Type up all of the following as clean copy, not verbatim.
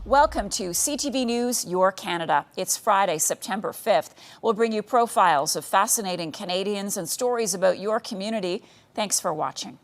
Welcome to CTV News, Your Canada. It's Friday, September 5th. We'll bring you profiles of fascinating Canadians and stories about your community. Thanks for watching.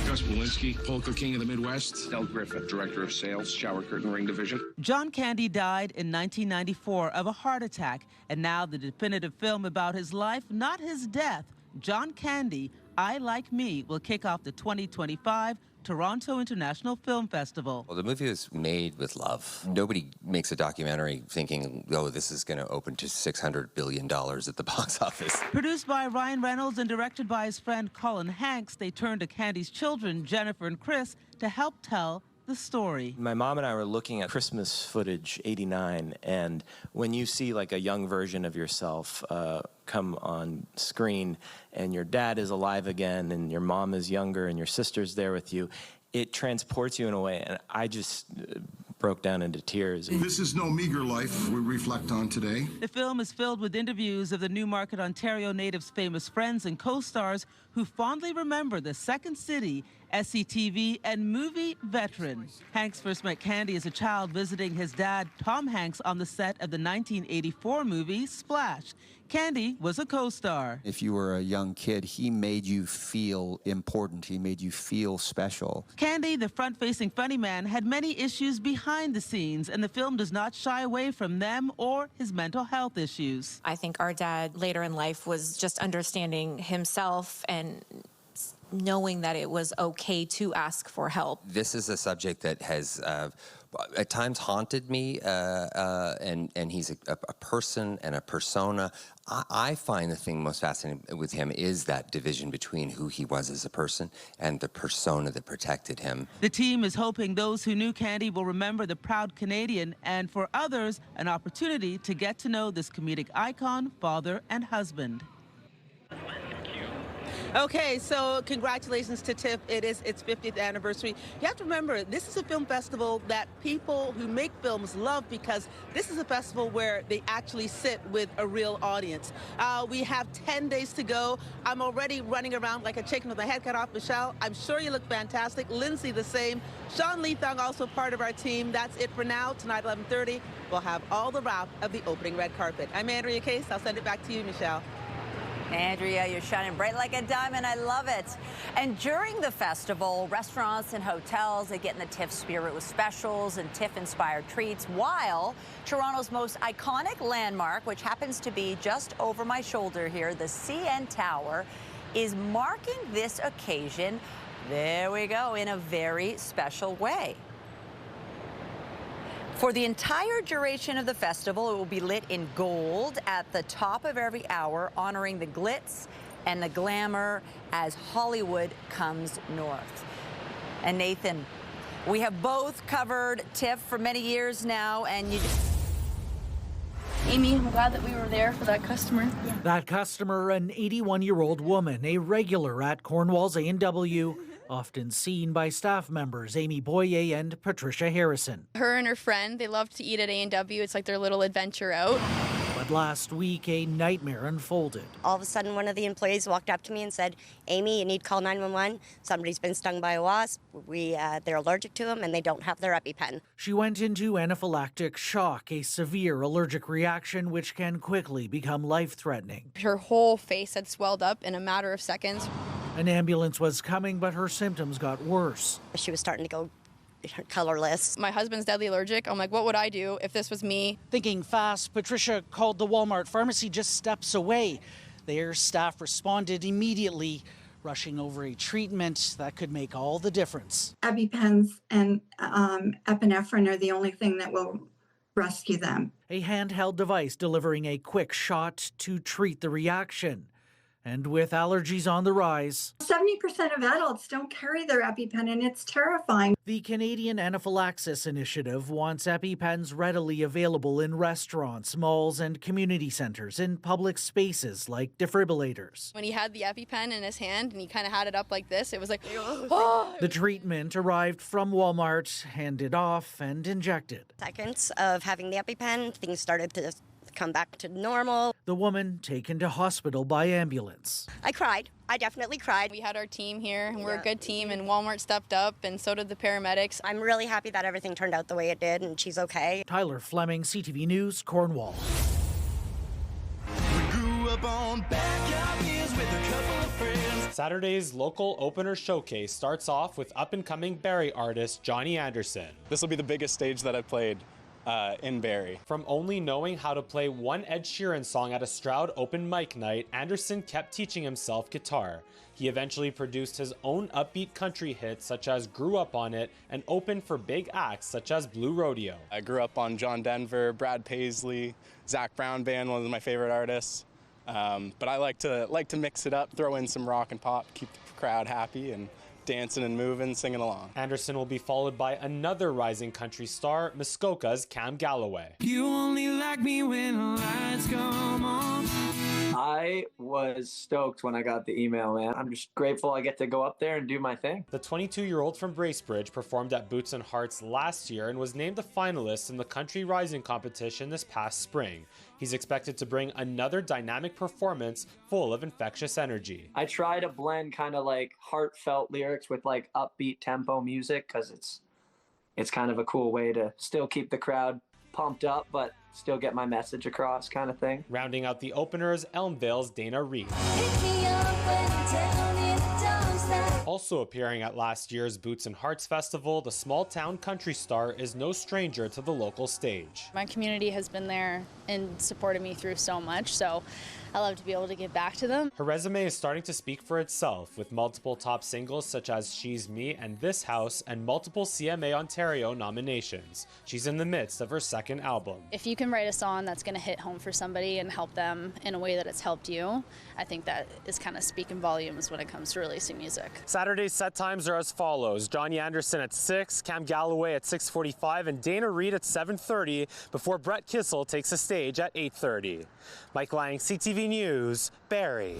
Gus Walensky, Polka King of the Midwest. Del Griffith, Director of Sales, Shower Curtain Ring Division. John Candy died in 1994 of a heart attack, and now the definitive film about his life, not his death, John Candy, I Like Me, will kick off the 2025 Toronto International Film Festival. Well, the movie was made with love. Nobody makes a documentary thinking, oh, this is going to open to $600 billion at the box office. Produced by Ryan Reynolds and directed by his friend Colin Hanks, they turned to Candy's children, Jennifer and Chris, to help tell the story. My mom and I were looking at Christmas footage, '89, and when you see like a young version of yourself come on screen and your dad is alive again and your mom is younger and your sister's there with you, it transports you in a way, and I just broke down into tears. This is no meager life we reflect on today. The film is filled with interviews of the Newmarket, Ontario natives' famous friends and co-stars who fondly remember the Second City, SCTV, and movie veteran. Hanks first met Candy as a child visiting his dad, Tom Hanks, on the set of the 1984 movie Splash. Candy was a co-star. If you were a young kid, he made you feel important. He made you feel special. Candy, the front-facing funny man, had many issues behind the scenes, and the film does not shy away from them or his mental health issues. I think our dad later in life was just understanding himself and knowing that it was okay to ask for help. This is a subject that has at times haunted me, and he's a person and a persona. I find the thing most fascinating with him is that division between who he was as a person and the persona that protected him. The team is hoping those who knew Candy will remember the proud Canadian, and for others, an opportunity to get to know this comedic icon, father, and husband. Okay, so congratulations to TIFF. It is its 50th anniversary. You have to remember, this is a film festival that people who make films love, because this is a festival where they actually sit with a real audience. We have 10 days to go. I'm already running around like a chicken with my head cut off. Michelle, I'm sure you look fantastic. Lindsay, the same. Sean Leithong, also part of our team. That's it for now. Tonight, 11:30, we'll have all the wrap of the opening red carpet. I'm Andrea Case. I'll send it back to you, Michelle. Andrea, you're shining bright like a diamond. I love it. And during the festival, restaurants and hotels, they get in the TIFF spirit with specials and TIFF-inspired treats, while Toronto's most iconic landmark, which happens to be just over my shoulder here, the CN Tower, is marking this occasion, there we go, in a very special way. For the entire duration of the festival, it will be lit in gold at the top of every hour, honoring the glitz and the glamour as Hollywood comes north. And Nathan, we have both covered TIFF for many years now, and you... Amy, I'm glad that we were there for that customer. Yeah. That customer, an 81-year-old woman, a regular at Cornwall's A&W, often seen by staff members Amy Boyer and Patricia Harrison. Her and her friend, they love to eat at A&W. It's like their little adventure out. But last week, a nightmare unfolded. All of a sudden, one of the employees walked up to me and said, Amy, you need to call 911. Somebody's been stung by a wasp. They're allergic to them, and they don't have their EpiPen. She went into anaphylactic shock, a severe allergic reaction which can quickly become life-threatening. Her whole face had swelled up in a matter of seconds. An ambulance was coming, but her symptoms got worse. She was starting to go colorless. My husband's deadly allergic. I'm like, what would I do if this was me? Thinking fast, Patricia called the Walmart pharmacy just steps away. Their staff responded immediately, rushing over a treatment that could make all the difference. EpiPens and epinephrine are the only thing that will rescue them. A handheld device delivering a quick shot to treat the reaction. And with allergies on the rise, 70% of adults don't carry their EpiPen, and it's terrifying. The Canadian Anaphylaxis Initiative wants EpiPens readily available in restaurants, malls, and community centers, in public spaces like defibrillators. When he had the EpiPen in his hand and he kind of had it up like this, it was like, oh. The treatment arrived from Walmart, handed off and injected. Seconds of having the EpiPen, things started to come back to normal. The woman taken to hospital by ambulance. I cried. I definitely cried. We had our team here, and we're a good team, and Walmart stepped up, and so did the paramedics. I'm really happy that everything turned out the way it did, and she's okay. Tyler Fleming, CTV News, Cornwall. We grew up on backyard years with a couple of friends. Saturday's local opener showcase starts off with up-and-coming Barrie artist Johnny Anderson. This will be the biggest stage that I've played in Barrie. From only knowing how to play one Ed Sheeran song at a Stroud open mic night, Anderson kept teaching himself guitar. He eventually produced his own upbeat country hits such as Grew Up on It and opened for big acts such as Blue Rodeo. I grew up on John Denver, Brad Paisley, Zach Brown Band, one of my favorite artists. But I like to mix it up, throw in some rock and pop, keep the crowd happy and dancing and moving, singing along. Anderson will be followed by another rising country star, Muskoka's Cam Galloway. You only like me when the lights come on. I was stoked when I got the email, man. I'm just grateful I get to go up there and do my thing. The 22-year-old from Bracebridge performed at Boots and Hearts last year and was named a finalist in the Country Rising competition this past spring. He's expected to bring another dynamic performance full of infectious energy. I try to blend kind of like heartfelt lyrics with like upbeat tempo music because it's kind of a cool way to still keep the crowd pumped up, but still get my message across kind of thing. Rounding out the openers, Elmvale's Dana Reed. Also appearing at last year's Boots and Hearts Festival, the small-town country star is no stranger to the local stage. My community has been there and supported me through so much, so I love to be able to give back to them. Her resume is starting to speak for itself, with multiple top singles such as She's Me and This House, and multiple CMA Ontario nominations. She's in the midst of her second album. If you can write a song that's going to hit home for somebody and help them in a way that it's helped you, I think that is kind of speaking volumes when it comes to releasing music. Saturday's set times are as follows. Johnny Anderson at 6, Cam Galloway at 6:45, and Dana Reed at 7:30 before Brett Kissel takes the stage at 8:30. Mike Lang, CTV News, Barrie.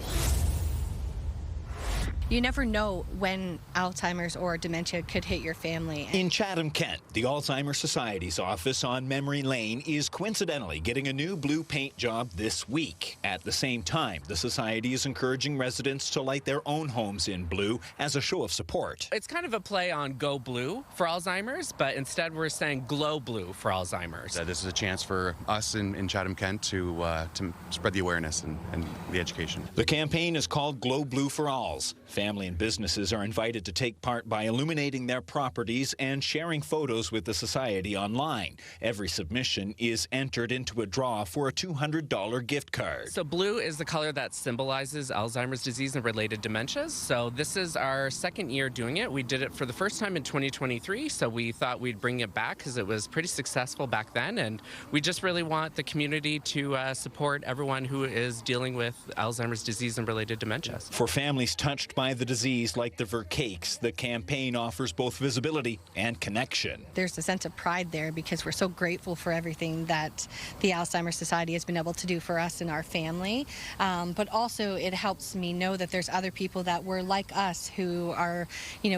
You never know when Alzheimer's or dementia could hit your family. In Chatham, Kent, the Alzheimer Society's office on Memory Lane is coincidentally getting a new blue paint job this week. At the same time, the Society is encouraging residents to light their own homes in blue as a show of support. It's kind of a play on Go Blue for Alzheimer's, but instead we're saying Glow Blue for Alzheimer's. This is a chance for us in Chatham, Kent to spread the awareness and the education. The campaign is called Glow Blue for Alls. Family and businesses are invited to take part by illuminating their properties and sharing photos with the Society online. Every submission is entered into a draw for a $200 gift card. So blue is the color that symbolizes Alzheimer's disease and related dementias. So this is our second year doing it. We did it for the first time in 2023, so we thought we'd bring it back because it was pretty successful back then, and we just really want the community to support everyone who is dealing with Alzheimer's disease and related dementias. For families touched by the disease like the Vercakes, the campaign offers both visibility and connection. There's a sense of pride there because we're so grateful for everything that the Alzheimer's Society has been able to do for us and our family. But also it helps me know that there's other people that were like us who are,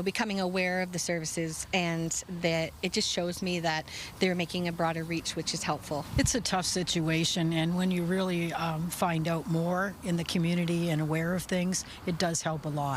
becoming aware of the services, and that it just shows me that they're making a broader reach, which is helpful. It's a tough situation, and when you really find out more in the community and aware of things, it does help a lot.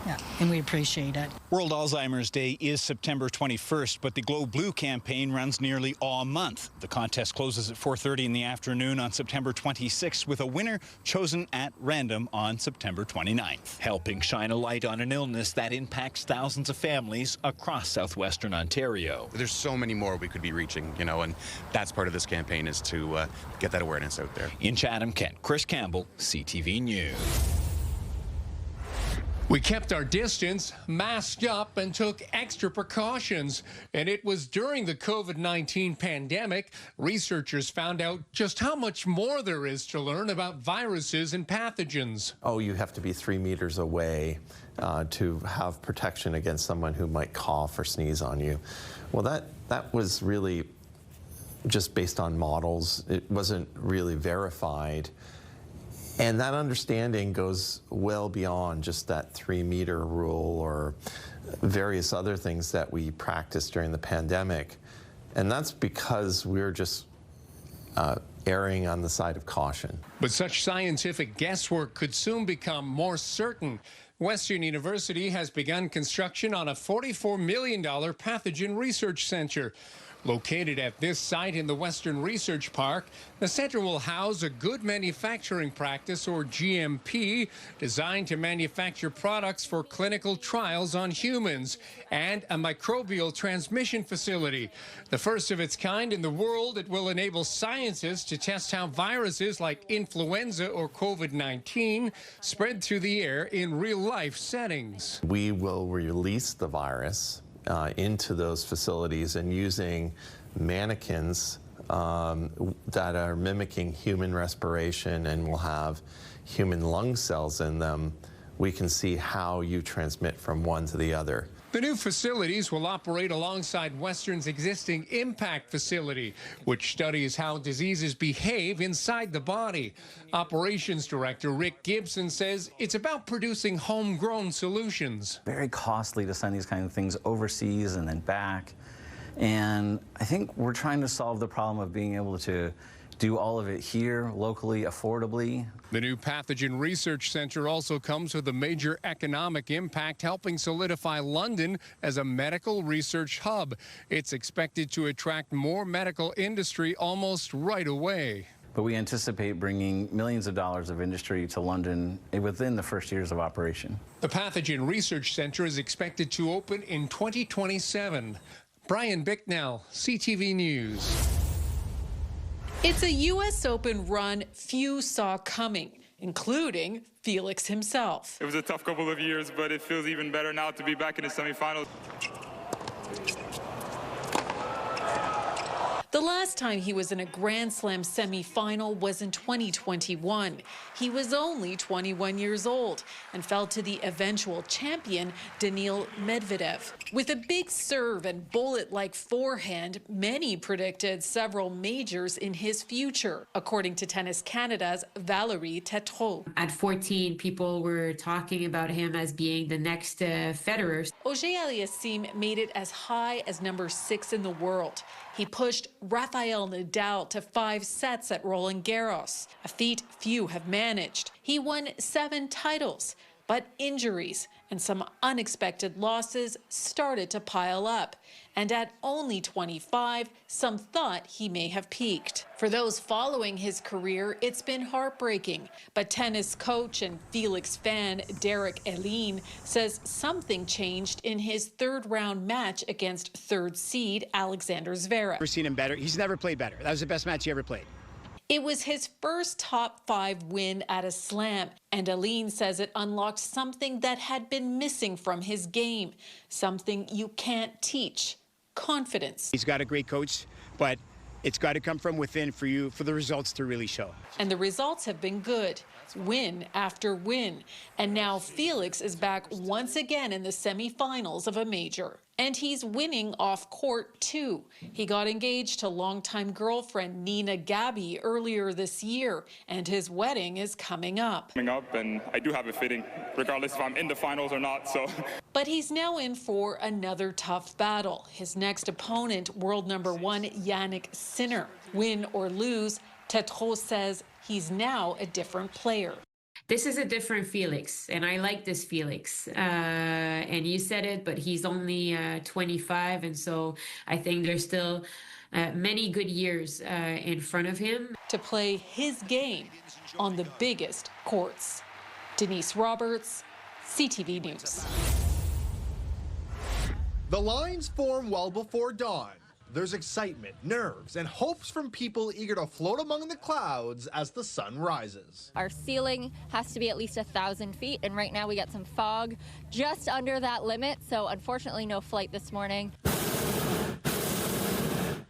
Yeah, and we appreciate it. World Alzheimer's Day is September 21st, but the Glow Blue campaign runs nearly all month. The contest closes at 4:30 in the afternoon on September 26th, with a winner chosen at random on September 29th, helping shine a light on an illness that impacts thousands of families across southwestern Ontario. There's so many more we could be reaching, and that's part of this campaign is to get that awareness out there. In Chatham, Kent, Chris Campbell, CTV News. We kept our distance, masked up, and took extra precautions. And it was during the COVID-19 pandemic, researchers found out just how much more there is to learn about viruses and pathogens. Oh, you have to be 3 meters away to have protection against someone who might cough or sneeze on you. Well, that was really just based on models. It wasn't really verified. And that understanding goes well beyond just that 3-meter rule or various other things that we practiced during the pandemic. And that's because we're just erring on the side of caution. But such scientific guesswork could soon become more certain. Western University has begun construction on a $44 million pathogen research center. Located at this site in the Western Research Park, the center will house a good manufacturing practice, or GMP, designed to manufacture products for clinical trials on humans, and a microbial transmission facility. The first of its kind in the world, it will enable scientists to test how viruses like influenza or COVID-19 spread through the air in real-life settings. We will release the virus into those facilities, and using mannequins that are mimicking human respiration and will have human lung cells in them, we can see how you transmit from one to the other. The new facilities will operate alongside Western's existing impact facility, which studies how diseases behave inside the body. Operations Director Rick Gibson says it's about producing homegrown solutions. Very costly to send these kind of things overseas and then back. And I think we're trying to solve the problem of being able to do all of it here, locally, affordably. The new pathogen research center also comes with a major economic impact, helping solidify London as a medical research hub. It's expected to attract more medical industry almost right away. But we anticipate bringing millions of dollars of industry to London within the first years of operation. The pathogen research center is expected to open in 2027. Brian Bicknell, CTV News. It's a U.S. Open run few saw coming, including Felix himself. It was a tough couple of years, but it feels even better now to be back in the semifinals. The last time he was in a Grand Slam semifinal was in 2021. He was only 21 years old and fell to the eventual champion, Daniil Medvedev. With a big serve and bullet-like forehand, many predicted several majors in his future, according to Tennis Canada's Valérie Tétrault. At 14, people were talking about him as being the next Federer. Auger-Aliassime made it as high as number 6 in the world. He pushed Rafael Nadal to 5 sets at Roland Garros, a feat few have managed. He won 7 titles, but injuries and some unexpected losses started to pile up. And at only 25, some thought he may have peaked. For those following his career, it's been heartbreaking. But tennis coach and Felix fan Derek Elin says something changed in his third-round match against third seed Alexander Zverev. Never seen him better. He's never played better. That was the best match he ever played. It was his first top 5 win at a slam, and Aline says it unlocked something that had been missing from his game, something you can't teach: confidence. He's got a great coach, but it's got to come from within for the results to really show. And the results have been good, win after win. And now Felix is back once again in the semifinals of a major. And he's winning off court, too. He got engaged to longtime girlfriend Nina Gabi earlier this year, and his wedding is coming up. And I do have a fitting, regardless if I'm in the finals or not, so. But he's now in for another tough battle. His next opponent, world number 1 Yannick Sinner. Win or lose, Tétrault says he's now a different player. This is a different Felix, and I like this Felix. And you said it, but he's only 25, and so I think there's still many good years in front of him. To play his game on the biggest courts. Denise Roberts, CTV News. The lines form well before dawn. There's excitement, nerves, and hopes from people eager to float among the clouds as the sun rises. Our ceiling has to be at least 1,000 feet, and right now we got some fog just under that limit, so unfortunately no flight this morning.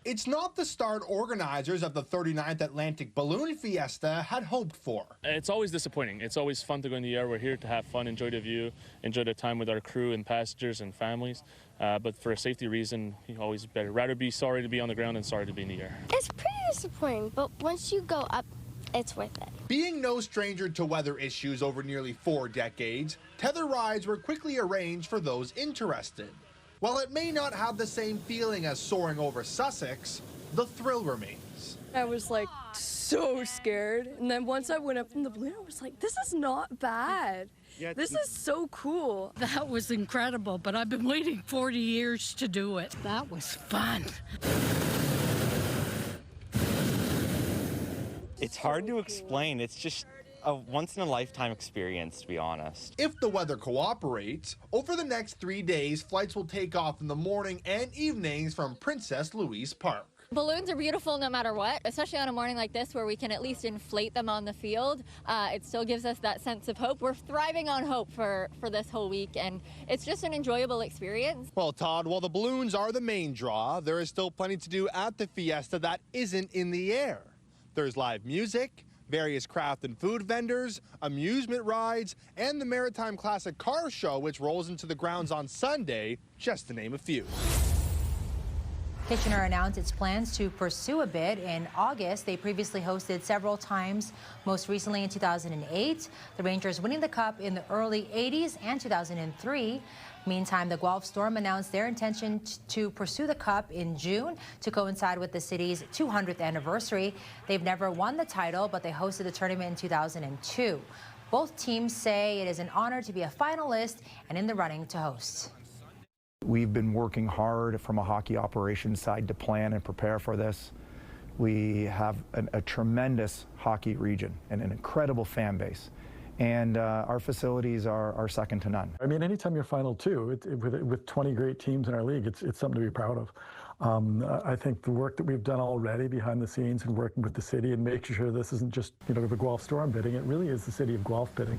It's not the start organizers of the 39th Atlantic Balloon Fiesta had hoped for. It's always disappointing. It's always fun to go in the air. We're here to have fun, enjoy the view, enjoy the time with our crew and passengers and families. But for a safety reason, you always better rather be sorry to be on the ground than sorry to be in the air. It's pretty disappointing, but once you go up, it's worth it. Being no stranger to weather issues over nearly 4 decades, tether rides were quickly arranged for those interested. While it may not have the same feeling as soaring over Sussex, the thrill remains. I was like so scared. And then once I went up in the balloon, I was like, this is not bad. Yeah, this is so cool. That was incredible, but I've been waiting 40 years to do it. That was fun. It's hard to explain. It's just a once-in-a-lifetime experience, to be honest. If the weather cooperates, over the next 3 days, flights will take off in the morning and evenings from Princess Louise Park. Balloons are beautiful no matter what, especially on a morning like this where we can at least inflate them on the field. It still gives us that sense of hope. We're thriving on hope for this whole week, and it's just an enjoyable experience. Well, Todd, while the balloons are the main draw, there is still plenty to do at the fiesta that isn't in the air. There's live music, various craft and food vendors, amusement rides, and the Maritime Classic Car Show, which rolls into the grounds on Sunday, just to name a few. Kitchener announced its plans to pursue a bid in August. They previously hosted several times, most recently in 2008, the Rangers winning the Cup in the early 80s and 2003. Meantime, the Guelph Storm announced their intention to pursue the Cup in June to coincide with the city's 200th anniversary. They've never won the title, but they hosted the tournament in 2002. Both teams say it is an honor to be a finalist and in the running to host. We've been working hard from a hockey operations side to plan and prepare for this. We have a tremendous hockey region and an incredible fan base. And our facilities are second to none. I mean, anytime you're Final Two, with 20 great teams in our league, it's something to be proud of. I think the work that we've done already behind the scenes and working with the city and making sure this isn't just the Guelph Storm bidding, it really is the city of Guelph bidding.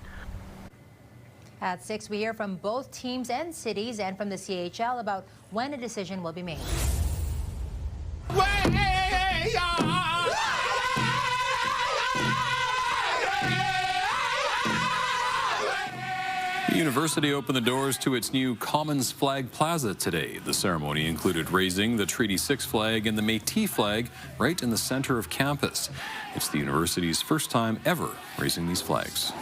At 6, we hear from both teams and cities and from the CHL about when a decision will be made. The university opened the doors to its new Commons Flag Plaza today. The ceremony included raising the Treaty 6 flag and the Métis flag right in the center of campus. It's the university's first time ever raising these flags.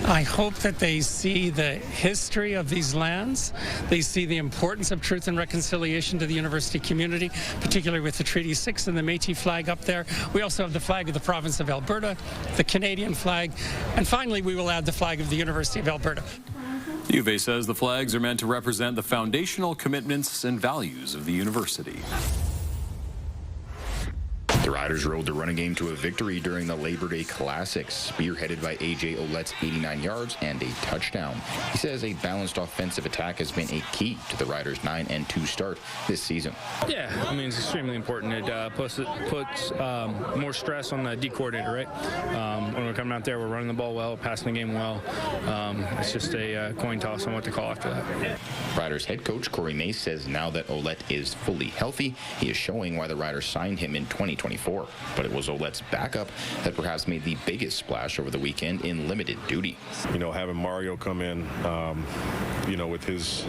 I hope that they see the history of these lands. They see the importance of truth and reconciliation to the university community, particularly with the Treaty 6 and the Métis flag up there. We also have the flag of the province of Alberta, the Canadian flag, and finally we will add the flag of the University of Alberta. The U of A says the flags are meant to represent the foundational commitments and values of the university. The Riders rode the running game to a victory during the Labor Day Classic, spearheaded by A.J. Ouellette's 89 yards and a touchdown. He says a balanced offensive attack has been a key to the Riders' 9-2 start this season. Yeah, I mean, it's extremely important. It puts more stress on the D coordinator, right? When we're coming out there, we're running the ball well, passing the game well. It's just a coin toss on what to call after that. Riders head coach Corey Mace says now that Ouellette is fully healthy, he is showing why the Riders signed him in 2024. But it was Ouellette's backup that perhaps made the biggest splash over the weekend in limited duty. Having Mario come in, with his,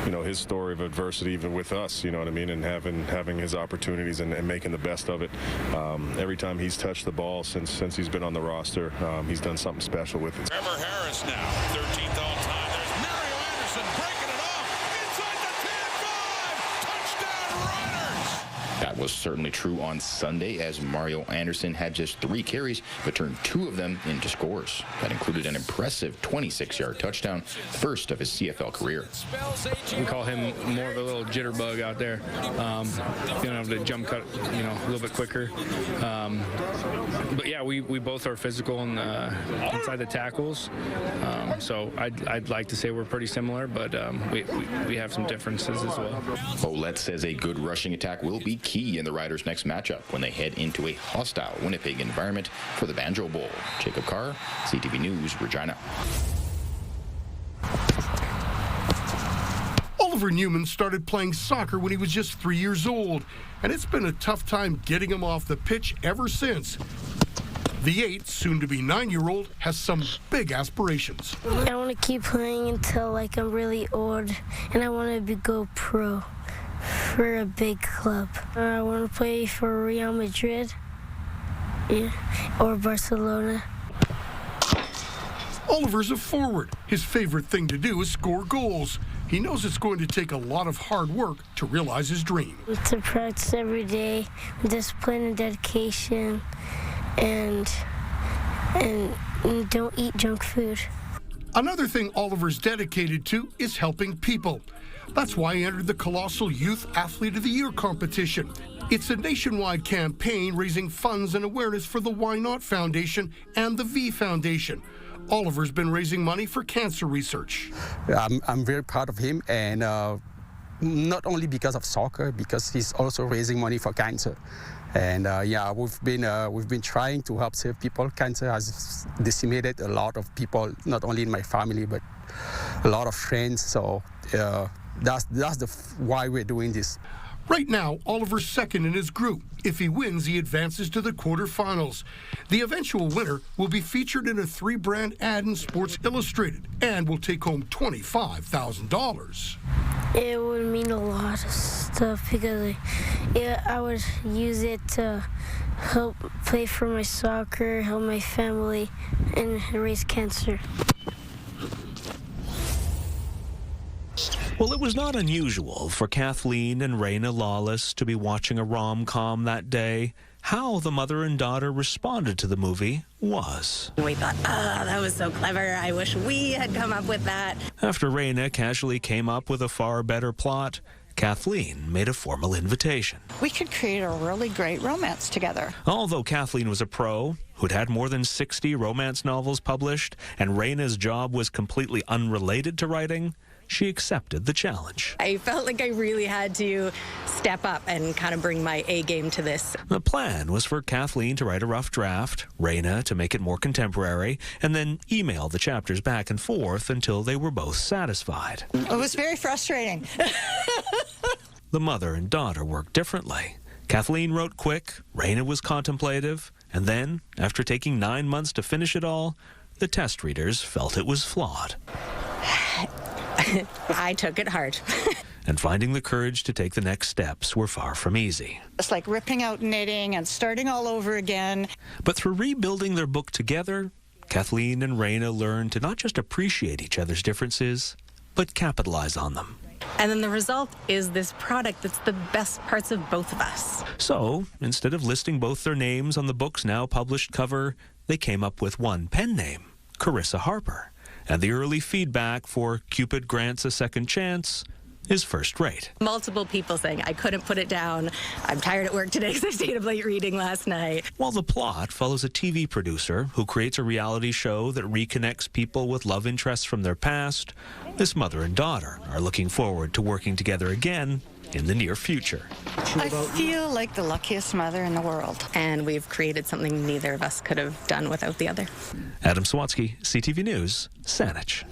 his story of adversity, even with us, you know what I mean, and having his opportunities and making the best of it. Every time he's touched the ball since he's been on the roster, he's done something special with it. Trevor Harris now, 13th all time. There's Mario Anderson breaking it off inside the 10-5. Touchdown Riders. That was certainly true on Sunday, as Mario Anderson had just 3 carries, but turned 2 of them into scores. That included an impressive 26-yard touchdown, first of his CFL career. We call him more of a little jitterbug out there, being able to jump cut, a little bit quicker. But yeah, we both are physical inside the tackles. So I'd like to say we're pretty similar, but we have some differences as well. Ouellette says a good rushing attack will be key in the Riders' next matchup when they head into a hostile Winnipeg environment for the Banjo Bowl. Jacob Carr, CTV News, Regina. Oliver Newman started playing soccer when he was just 3 years old, and it's been a tough time getting him off the pitch ever since. The 8, soon-to-be 9-year-old, has some big aspirations. I want to keep playing until I'm really old, and I want to go pro for a big club. I want to play for Real Madrid, or Barcelona. Oliver's a forward. His favorite thing to do is score goals. He knows it's going to take a lot of hard work to realize his dream. To practice every day, discipline and dedication, and don't eat junk food. Another thing Oliver's dedicated to is helping people. That's why he entered the Colossal Youth Athlete of the Year competition. It's a nationwide campaign raising funds and awareness for the Why Not Foundation and the V Foundation. Oliver's been raising money for cancer research. I'm very proud of him, and not only because of soccer, because he's also raising money for cancer. And we've been trying to help save people. Cancer has decimated a lot of people, not only in my family, but a lot of friends. So that's why we're doing this. Right now, Oliver's second in his group. If he wins, he advances to the quarterfinals. The eventual winner will be featured in a 3-brand ad in Sports Illustrated and will take home $25,000. It would mean a lot of stuff because I would use it to help play for my soccer, help my family, and erase cancer. Well, it was not unusual for Kathleen and Raina Lawless to be watching a rom-com that day. How the mother and daughter responded to the movie was. We thought, that was so clever. I wish we had come up with that. After Raina casually came up with a far better plot, Kathleen made a formal invitation. We could create a really great romance together. Although Kathleen was a pro who'd had more than 60 romance novels published, and Raina's job was completely unrelated to writing, she accepted the challenge. I felt like I really had to step up and kind of bring my A game to this. The plan was for Kathleen to write a rough draft, Raina to make it more contemporary, and then email the chapters back and forth until they were both satisfied. It was very frustrating. The mother and daughter worked differently. Kathleen wrote quick, Raina was contemplative, and then, after taking 9 months to finish it all, the test readers felt it was flawed. I took it hard. And finding the courage to take the next steps were far from easy. It's like ripping out knitting and starting all over again. But through rebuilding their book together, Kathleen and Raina learned to not just appreciate each other's differences, but capitalize on them. And then the result is this product that's the best parts of both of us. So, instead of listing both their names on the book's now published cover, they came up with one pen name, Carissa Harper. And the early feedback for Cupid Grants a Second Chance is first rate. Multiple people saying, I couldn't put it down. I'm tired at work today because I stayed up late reading last night. While the plot follows a TV producer who creates a reality show that reconnects people with love interests from their past, this mother and daughter are looking forward to working together again in the near future. I feel like the luckiest mother in the world. And we've created something neither of us could have done without the other. Adam Swatsky, CTV News, Saanich.